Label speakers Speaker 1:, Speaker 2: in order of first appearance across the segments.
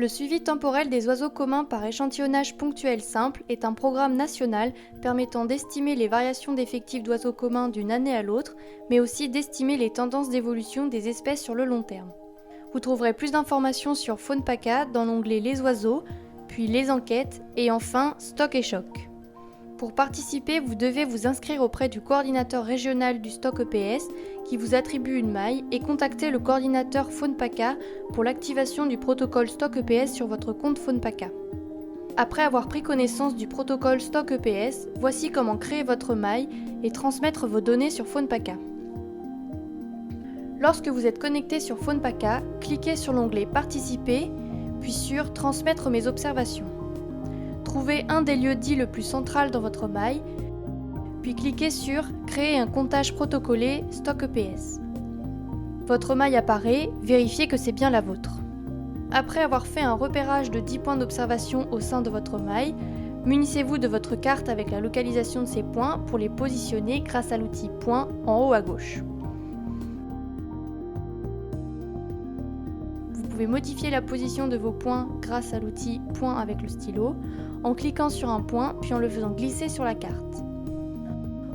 Speaker 1: Le suivi temporel des oiseaux communs par échantillonnage ponctuel simple est un programme national permettant d'estimer les variations d'effectifs d'oiseaux communs d'une année à l'autre, mais aussi d'estimer les tendances d'évolution des espèces sur le long terme. Vous trouverez plus d'informations sur FaunPaca dans l'onglet Les oiseaux, puis Les enquêtes et enfin Stock et Choc. Pour participer, vous devez vous inscrire auprès du coordinateur régional du stock EPS qui vous attribue une maille et contacter le coordinateur FaunPaca pour l'activation du protocole stock EPS sur votre compte FaunPaca. Après avoir pris connaissance du protocole stock EPS, voici comment créer votre maille et transmettre vos données sur FaunPaca. Lorsque vous êtes connecté sur FaunPaca, cliquez sur l'onglet Participer, puis sur Transmettre mes observations. Trouvez un des lieux dits le plus central dans votre maille, puis cliquez sur Créer un comptage protocolé stock EPS. Votre maille apparaît, vérifiez que c'est bien la vôtre. Après avoir fait un repérage de 10 points d'observation au sein de votre maille, munissez-vous de votre carte avec la localisation de ces points pour les positionner grâce à l'outil Points en haut à gauche. Vous pouvez modifier la position de vos points grâce à l'outil Point avec le stylo, en cliquant sur un point puis en le faisant glisser sur la carte.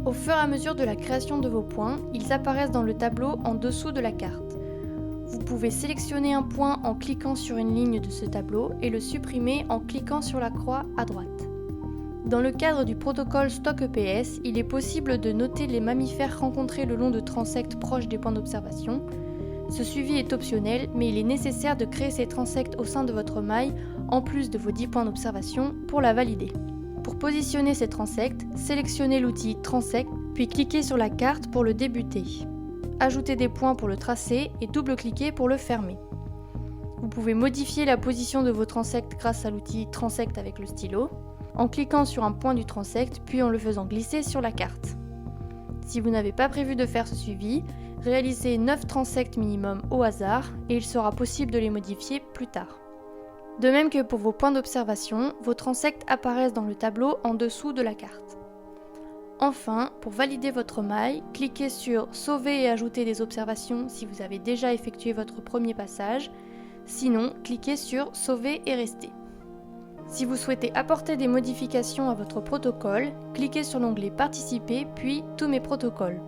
Speaker 1: Au fur et à mesure de la création de vos points, ils apparaissent dans le tableau en dessous de la carte. Vous pouvez sélectionner un point en cliquant sur une ligne de ce tableau et le supprimer en cliquant sur la croix à droite. Dans le cadre du protocole stock EPS, il est possible de noter les mammifères rencontrés le long de transects proches des points d'observation. Ce suivi est optionnel, mais il est nécessaire de créer ces transects au sein de votre maille, en plus de vos 10 points d'observation, pour la valider. Pour positionner ces transects, sélectionnez l'outil Transect, puis cliquez sur la carte pour le débuter. Ajoutez des points pour le tracer et double-cliquez pour le fermer. Vous pouvez modifier la position de vos transects grâce à l'outil Transect avec le stylo, en cliquant sur un point du transect, puis en le faisant glisser sur la carte. Si vous n'avez pas prévu de faire ce suivi, réalisez 9 transects minimum au hasard et il sera possible de les modifier plus tard. De même que pour vos points d'observation, vos transects apparaissent dans le tableau en dessous de la carte. Enfin, pour valider votre maille, cliquez sur Sauver et ajouter des observations si vous avez déjà effectué votre premier passage. Sinon, cliquez sur Sauver et rester. Si vous souhaitez apporter des modifications à votre protocole, cliquez sur l'onglet Participer puis Tous mes protocoles.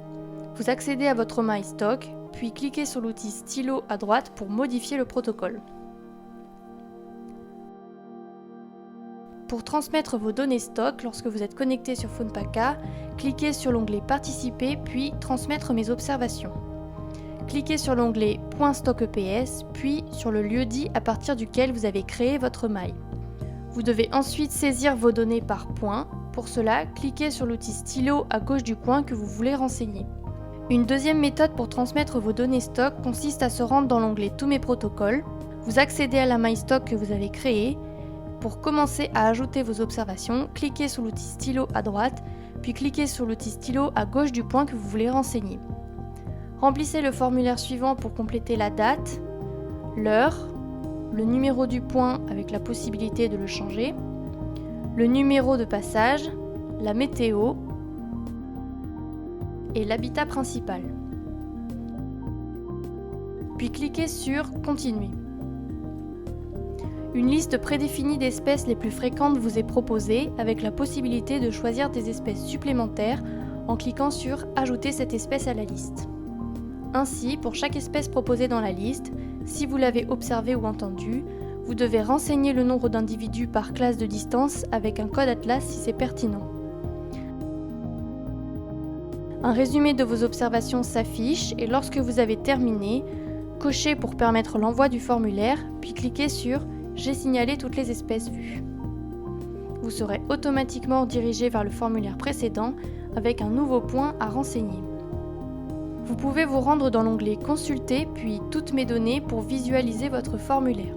Speaker 1: Vous accédez à votre maille stock, puis cliquez sur l'outil stylo à droite pour modifier le protocole. Pour transmettre vos données stock lorsque vous êtes connecté sur FaunPaca, cliquez sur l'onglet Participer puis Transmettre mes observations. Cliquez sur l'onglet Point stock EPS puis sur le lieu-dit à partir duquel vous avez créé votre maille. Vous devez ensuite saisir vos données par point. Pour cela, cliquez sur l'outil stylo à gauche du point que vous voulez renseigner. Une deuxième méthode pour transmettre vos données stock consiste à se rendre dans l'onglet Tous mes protocoles. Vous accédez à la maille stock que vous avez créée. Pour commencer à ajouter vos observations, cliquez sur l'outil stylo à droite, puis cliquez sur l'outil stylo à gauche du point que vous voulez renseigner. Remplissez le formulaire suivant pour compléter la date, l'heure, le numéro du point avec la possibilité de le changer, le numéro de passage, la météo et l'habitat principal. Puis cliquez sur Continuer. Une liste prédéfinie d'espèces les plus fréquentes vous est proposée avec la possibilité de choisir des espèces supplémentaires en cliquant sur Ajouter cette espèce à la liste. Ainsi, pour chaque espèce proposée dans la liste, si vous l'avez observée ou entendue, vous devez renseigner le nombre d'individus par classe de distance avec un code Atlas si c'est pertinent. Un résumé de vos observations s'affiche et lorsque vous avez terminé, cochez pour permettre l'envoi du formulaire, puis cliquez sur « J'ai signalé toutes les espèces vues ». Vous serez automatiquement dirigé vers le formulaire précédent avec un nouveau point à renseigner. Vous pouvez vous rendre dans l'onglet « Consulter » puis « Toutes mes données » pour visualiser votre formulaire.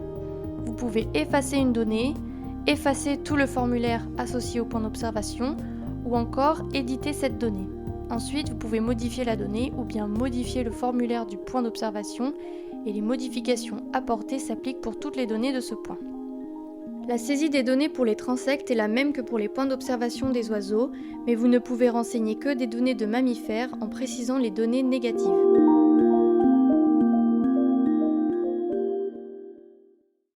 Speaker 1: Vous pouvez effacer une donnée, effacer tout le formulaire associé au point d'observation ou encore éditer cette donnée. Ensuite, vous pouvez modifier la donnée ou bien modifier le formulaire du point d'observation et les modifications apportées s'appliquent pour toutes les données de ce point. La saisie des données pour les transects est la même que pour les points d'observation des oiseaux, mais vous ne pouvez renseigner que des données de mammifères en précisant les données négatives.